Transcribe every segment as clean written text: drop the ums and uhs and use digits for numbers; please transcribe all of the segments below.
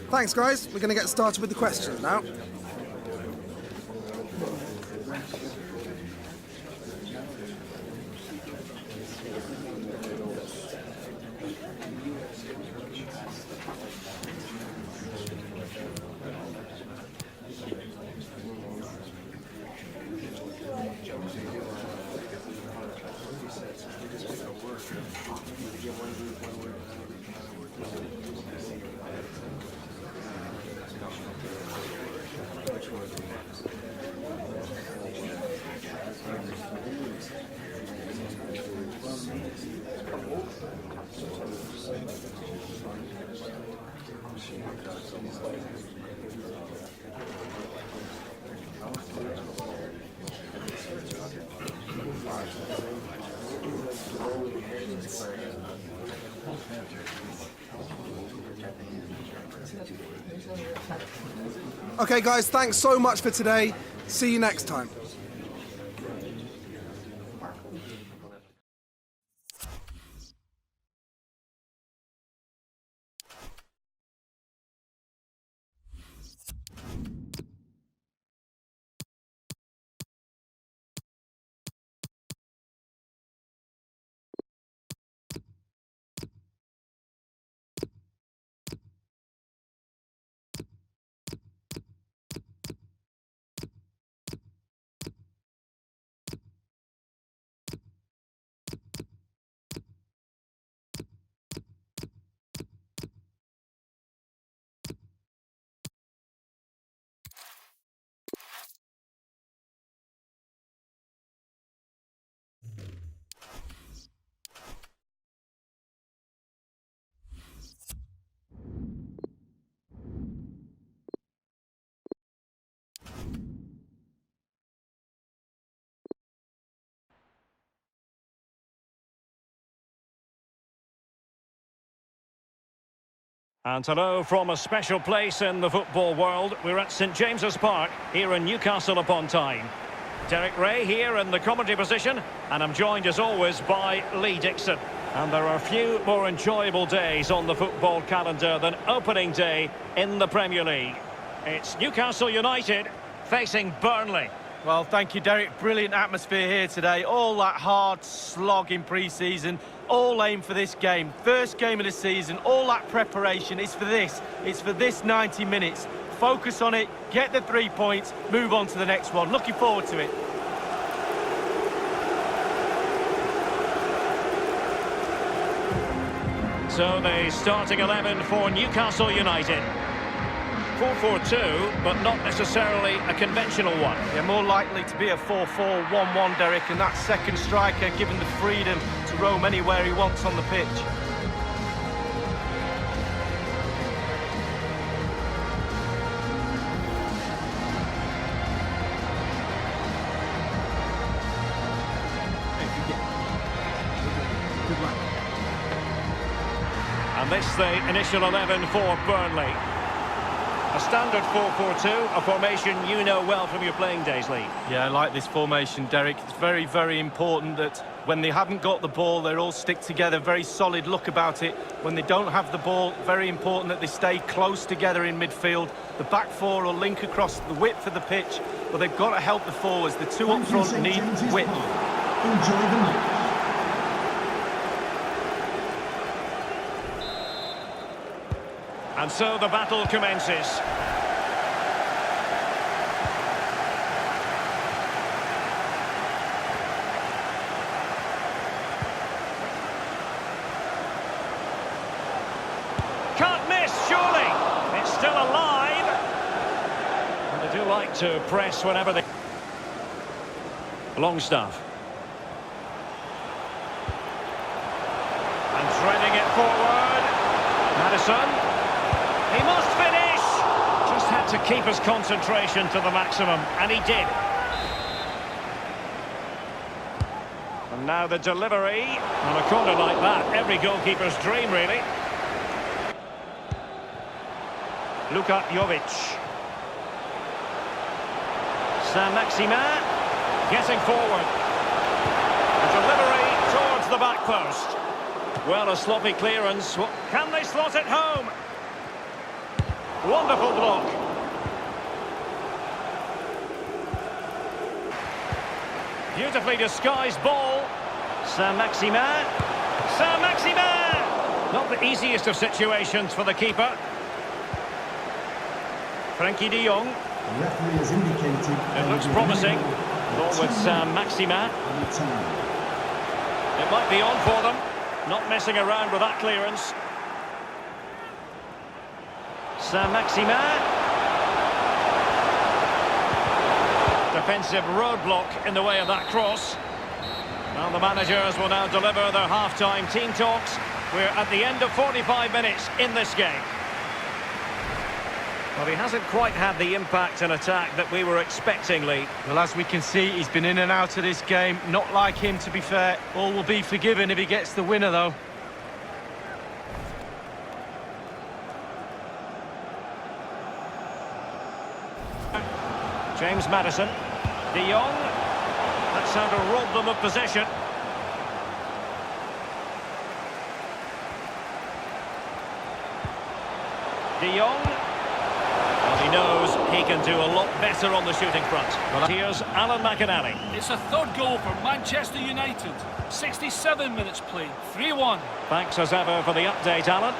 Thanks, guys. We're going to get started with the questions now. Okay, guys, thanks so much for today. See you next time. And hello from a special place in the football world. We're at St James's Park here in Newcastle upon Tyne. Derek Ray here in the commentary position, and I'm joined as always by Lee Dixon. And there are few more enjoyable days on the football calendar than opening day in the Premier League. It's Newcastle United facing Burnley. Well, thank you, Derek. Brilliant atmosphere here today. All that hard slog in pre-season, all aim for this game. First game of the season, all that preparation is for this. It's for this 90 minutes. Focus on it, get the 3 points, move on to the next one. Looking forward to it. So the starting 11 for Newcastle United. 4-4-2, but not necessarily a conventional one. Yeah, more likely to be a 4-4-1-1, Derek, and that second striker given the freedom to roam anywhere he wants on the pitch. And this the initial 11 for Burnley. A standard 4-4-2, a formation you know well from your playing days, Lee. Yeah, I like this formation, Derek. It's very, very important that when they haven't got the ball, they all stick together. Very solid look about it. When they don't have the ball, very important that they stay close together in midfield. The back four will link across the width of the pitch, but they've got to help the forwards. The two up front need width. Enjoy the match. And so the battle commences. Can't miss, surely. It's still alive. And they do like to press whenever they... Longstaff. And threading it forward. Maddison. He must finish! Just had to keep his concentration to the maximum, and he did. And now the delivery. On a corner like that, every goalkeeper's dream, really. Luka Jovic. Saint-Maximin getting forward. The delivery towards the back post. Well, a sloppy clearance. Can they slot it home? Wonderful block. Beautifully disguised ball. Saint-Maximin. Saint-Maximin! Not the easiest of situations for the keeper. Frankie de Jong. The referee has indicated It looks promising. Ball with Saint-Maximin. It might be on for them. Not messing around with that clearance. Saint-Maximin. Defensive roadblock in the way of that cross. Well, the managers will now deliver their half-time team talks. We're at the end of 45 minutes in this game. Well, he hasn't quite had the impact and attack that we were expecting, Lee. Well, as we can see, he's been in and out of this game. Not like him, to be fair. All will be forgiven if he gets the winner, though. James Maddison. De Jong. That's how to rob them of possession. De Jong. Well, he knows he can do a lot better on the shooting front. Well, here's Alan McInally. It's a third goal for Manchester United. 67 minutes played, 3-1. Thanks as ever for the update, Alan.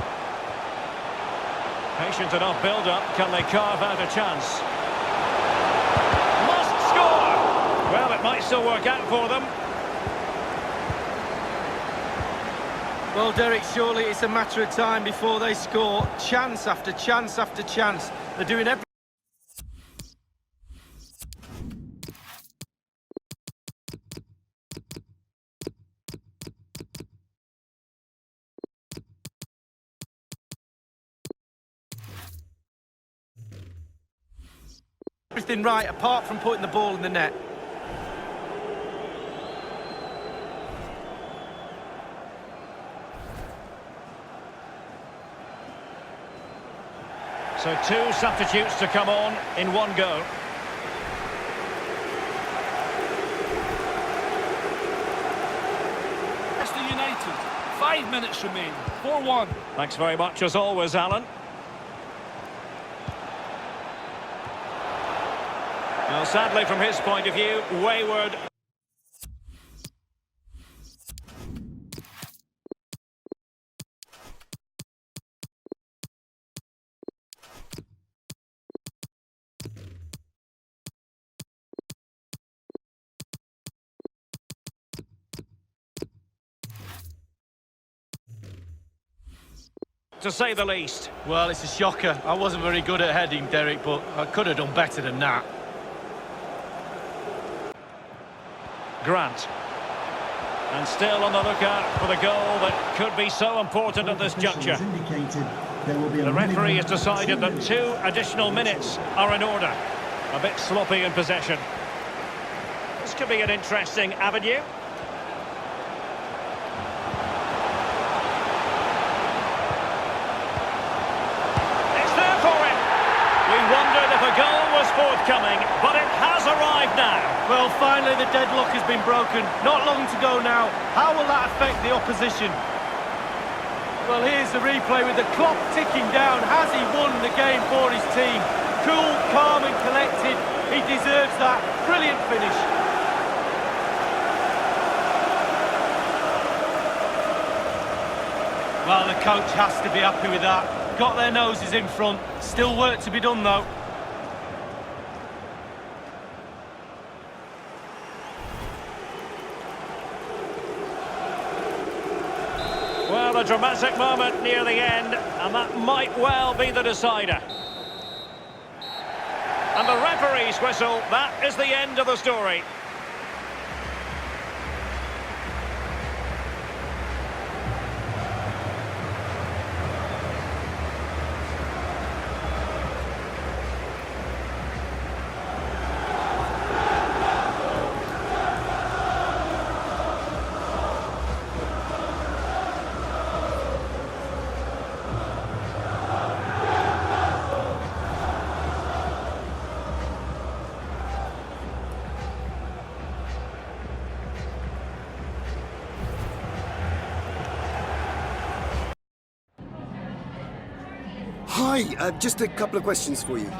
Patient enough build-up. Can they carve out a chance? Must score! Well, it might still work out for them. Well, Derek, surely it's a matter of time before they score. Chance after chance after chance. They're doing everything. Everything right, apart from putting the ball in the net. So two substitutes to come on in one go. Manchester United, 5 minutes remain, 4-1. Thanks very much as always, Alan. Well, sadly from his point of view, wayward. To say the least. Well, it's a shocker. I wasn't very good at heading, Derek, but I could have done better than that. Grant. And still on the lookout for the goal that could be so important at this juncture. The referee has decided that 2 additional minutes are in order. A bit sloppy in possession. This could be an interesting avenue. Forthcoming, but it has arrived now. Well, finally the deadlock has been broken. Not long to go now. How will that affect the opposition? Well, here's the replay with the clock ticking down. Has he won the game for his team? Cool, calm and collected. He deserves that. Brilliant finish. Well, the coach has to be happy with that. Got their noses in front. Still work to be done, though. Well, a dramatic moment near the end, and that might well be the decider. And the referee's whistle, that is the end of the story. Hi, just a couple of questions for you.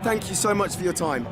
Thank you so much for your time.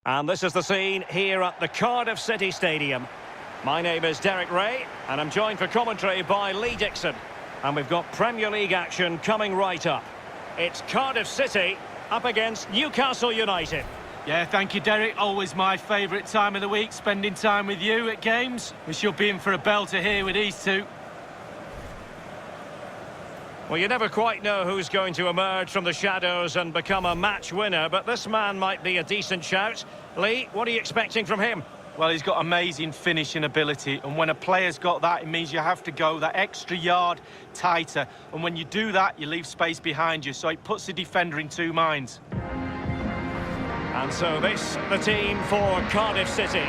And this is the scene here at the Cardiff City Stadium. My name is Derek Ray, and I'm joined for commentary by Lee Dixon. And we've got Premier League action coming right up. It's Cardiff City up against Newcastle United. Yeah, thank you, Derek. Always my favourite time of the week, spending time with you at games. We should be in for a belter here with these two. Well, you never quite know who's going to emerge from the shadows and become a match winner, but this man might be a decent shout. Lee, what are you expecting from him? Well, he's got amazing finishing ability, and when a player's got that, it means you have to go that extra yard tighter. And when you do that, you leave space behind you, so it puts the defender in two minds. And so this, the team for Cardiff City.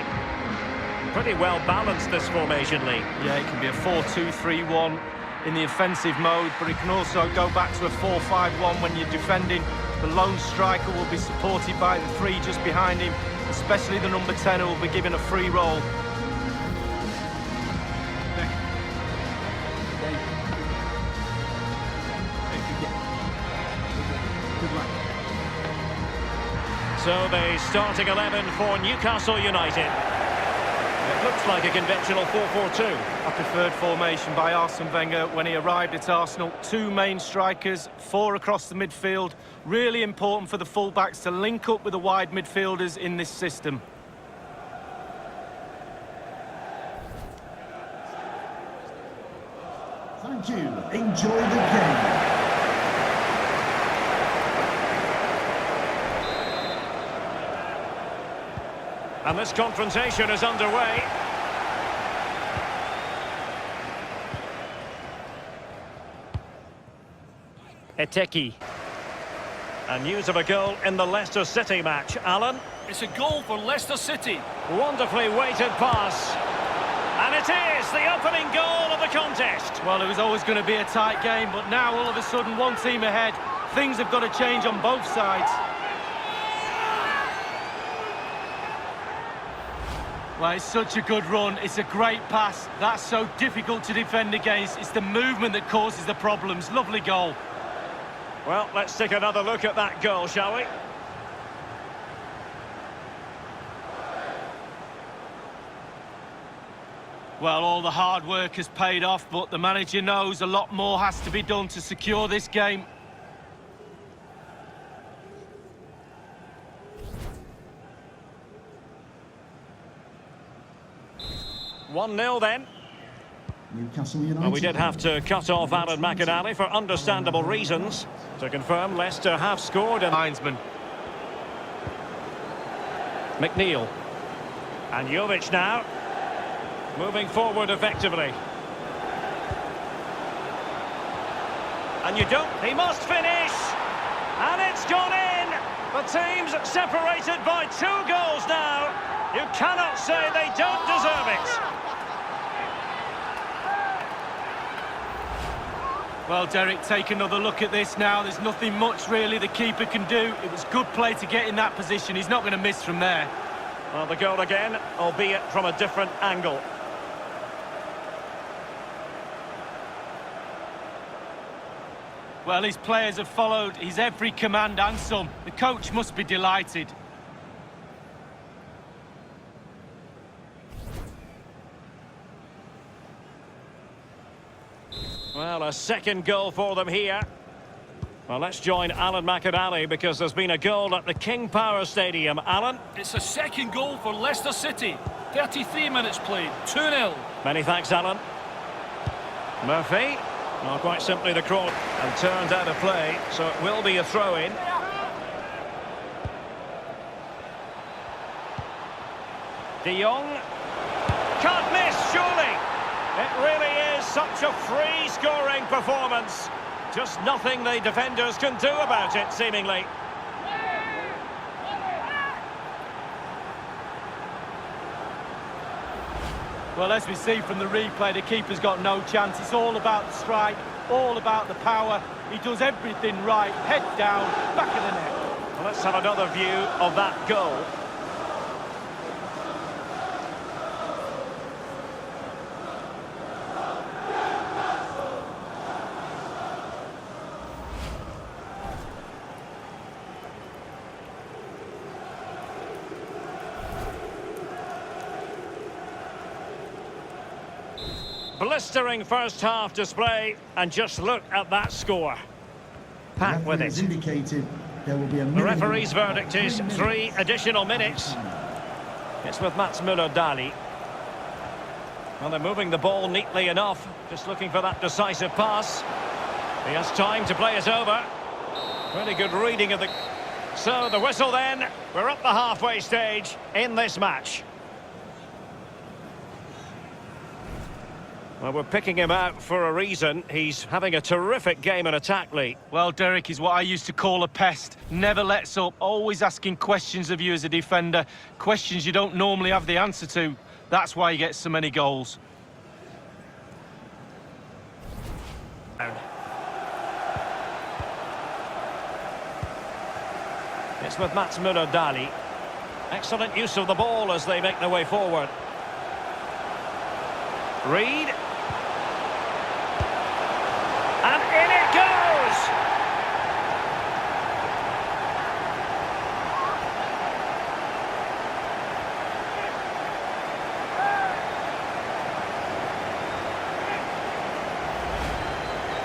Pretty well balanced, this formation, Lee. Yeah, it can be a 4-2-3-1 in the offensive mode, but it can also go back to a 4-5-1 when you're defending. The lone striker will be supported by the three just behind him, especially the number 10 who will be given a free roll. So the starting 11 for Newcastle United. It looks like a conventional 4-4-2. A preferred formation by Arsene Wenger when he arrived at Arsenal. Two main strikers, four across the midfield. Really important for the fullbacks to link up with the wide midfielders in this system. Thank you. Enjoy the game. And this confrontation is underway. Eteki. And news of a goal in the Leicester City match. Alan? It's a goal for Leicester City. Wonderfully weighted pass. And it is the opening goal of the contest. Well, it was always going to be a tight game, but now all of a sudden one team ahead. Things have got to change on both sides. Well, it's such a good run. It's a great pass. That's so difficult to defend against. It's the movement that causes the problems. Lovely goal. Well, let's take another look at that goal, shall we? Well, all the hard work has paid off, but the manager knows a lot more has to be done to secure this game. One 0 then. Newcastle United. Well, we did have to cut off Alan McInally for understandable reasons. To confirm, Leicester have scored. And Linesman. McNeil. And Jovic now. Moving forward effectively. And he must finish. And it's gone in. The team's separated by 2 goals now. You cannot say they don't deserve it. Well, Derek, take another look at this now. There's nothing much really the keeper can do. It was good play to get in that position. He's not going to miss from there. Well, the goal again, albeit from a different angle. Well, his players have followed his every command and some. The coach must be delighted. Well, a second goal for them here. Well, let's join Alan McInally because there's been a goal at the King Power Stadium. Alan? It's a second goal for Leicester City. 33 minutes played, 2-0. Many thanks, Alan. Murphy. Well, quite simply the cross. And turned out of play, so it will be a throw-in. De Jong. Can't miss, surely. It really is such a free-scoring performance. Just nothing the defenders can do about it, seemingly. Well, as we see from the replay, the keeper's got no chance. It's all about the strike, all about the power. He does everything right. Head down, back of the net. Well, let's have another view of that goal. Blistering first half display, and just look at that score. Packed with it. Indicated there will be a The referee's verdict is 3 additional minutes. It's with Mats Müller-Dali. Well, they're moving the ball neatly enough, just looking for that decisive pass. He has time to play it over. Really good reading of the... So the whistle then. We're at the halfway stage in this match. Well, we're picking him out for a reason. He's having a terrific game in attack, Lee. Well, Derek, he's what I used to call a pest. Never lets up, always asking questions of you as a defender. Questions you don't normally have the answer to. That's why he gets so many goals. It's with Mats Müller-Dali. Excellent use of the ball as they make their way forward. Reed. And in it goes!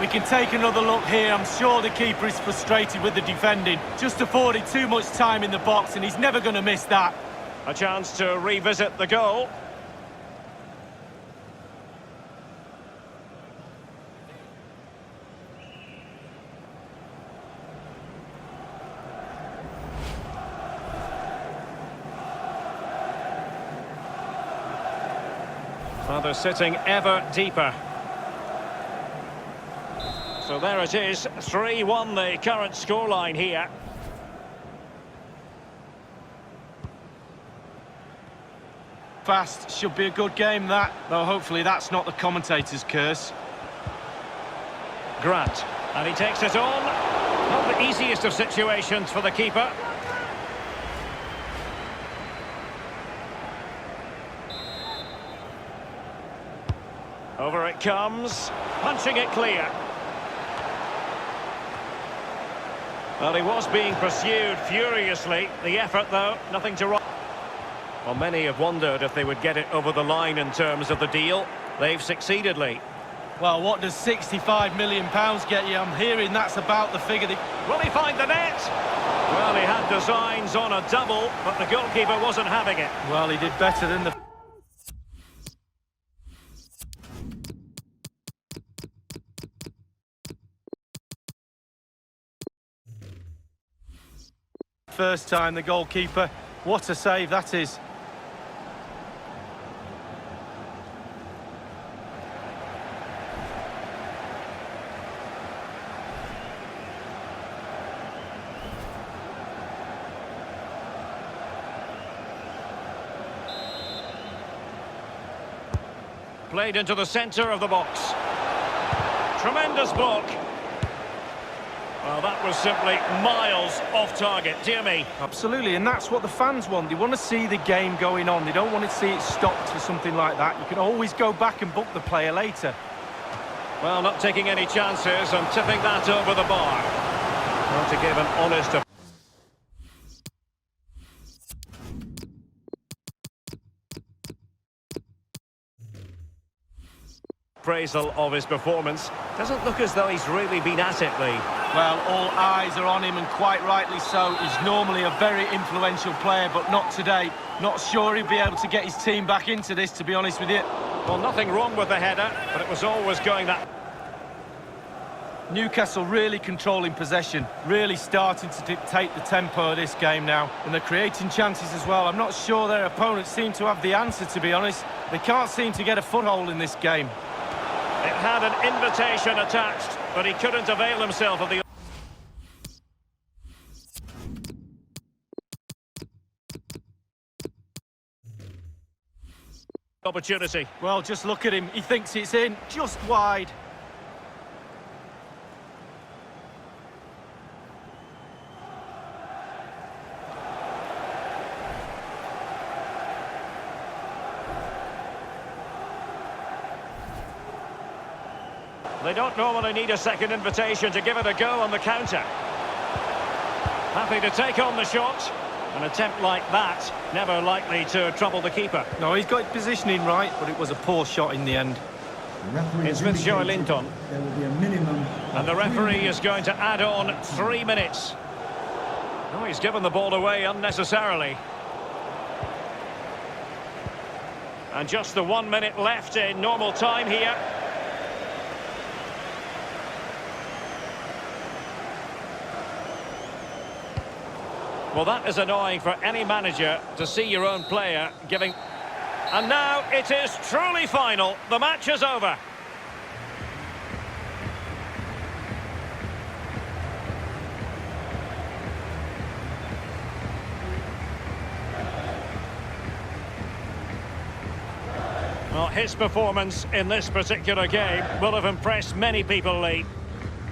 We can take another look here. I'm sure the keeper is frustrated with the defending. Just afforded too much time in the box, and he's never going to miss that. A chance to revisit the goal. Well, they're sitting ever deeper. So there it is, 3-1 the current scoreline here. Fast, should be a good game that, though hopefully that's not the commentator's curse. Grant, and he takes it on. Not the easiest of situations for the keeper. Over it comes, punching it clear. Well, he was being pursued furiously. The effort, though, nothing to write. Well, many have wondered if they would get it over the line in terms of the deal. They've succeeded, Lee. Well, what does £65 million get you? I'm hearing that's about the figure that... Will he find the net? Well, he had designs on a double, but the goalkeeper wasn't having it. Well, he did better than the... First time the goalkeeper. What a save that is. Played into the centre of the box. Tremendous block. Well, that was simply miles off target, dear me. Absolutely, and that's what the fans want. They want to see the game going on. They don't want to see it stopped for something like that. You can always go back and book the player later. Well, not taking any chances and tipping that over the bar. Well, to give an honest appraisal of his performance. Doesn't look as though he's really been at it, Lee. Well, all eyes are on him, and quite rightly so. He's normally a very influential player, but not today. Not sure he'll be able to get his team back into this, to be honest with you. Well, nothing wrong with the header, but it was always going that... Newcastle really controlling possession, really starting to dictate the tempo of this game now, and they're creating chances as well. I'm not sure their opponents seem to have the answer, to be honest. They can't seem to get a foothold in this game. It had an invitation attached, but he couldn't avail himself of the... opportunity. Well, just look at him. He thinks it's in, just wide. They don't normally need a second invitation to give it a go on the counter. Happy to take on the shot. An attempt like that, never likely to trouble the keeper. No, he's got his positioning right, but it was a poor shot in the end. It's with Joe Linton. There will be a minimum. And the referee is going to add on 3 minutes. Oh, he's given the ball away unnecessarily. And just the 1 minute left in normal time here. Well, that is annoying for any manager to see your own player giving... And now it is truly final. The match is over. Well, his performance in this particular game will have impressed many people, Lee.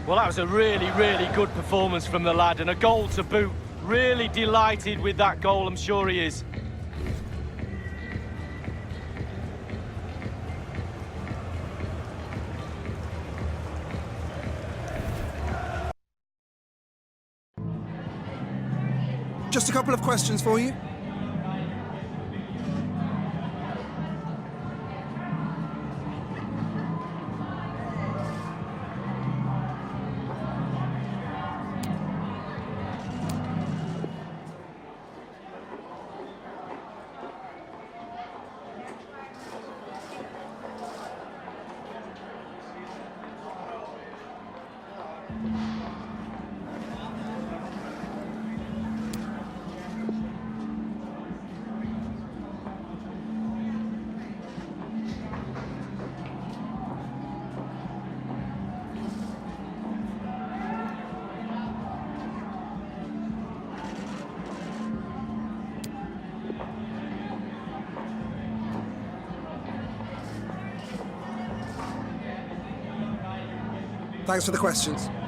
Well, that was a really, really good performance from the lad, and a goal to boot. Really delighted with that goal, I'm sure he is. Just a couple of questions for you. Thanks for the questions.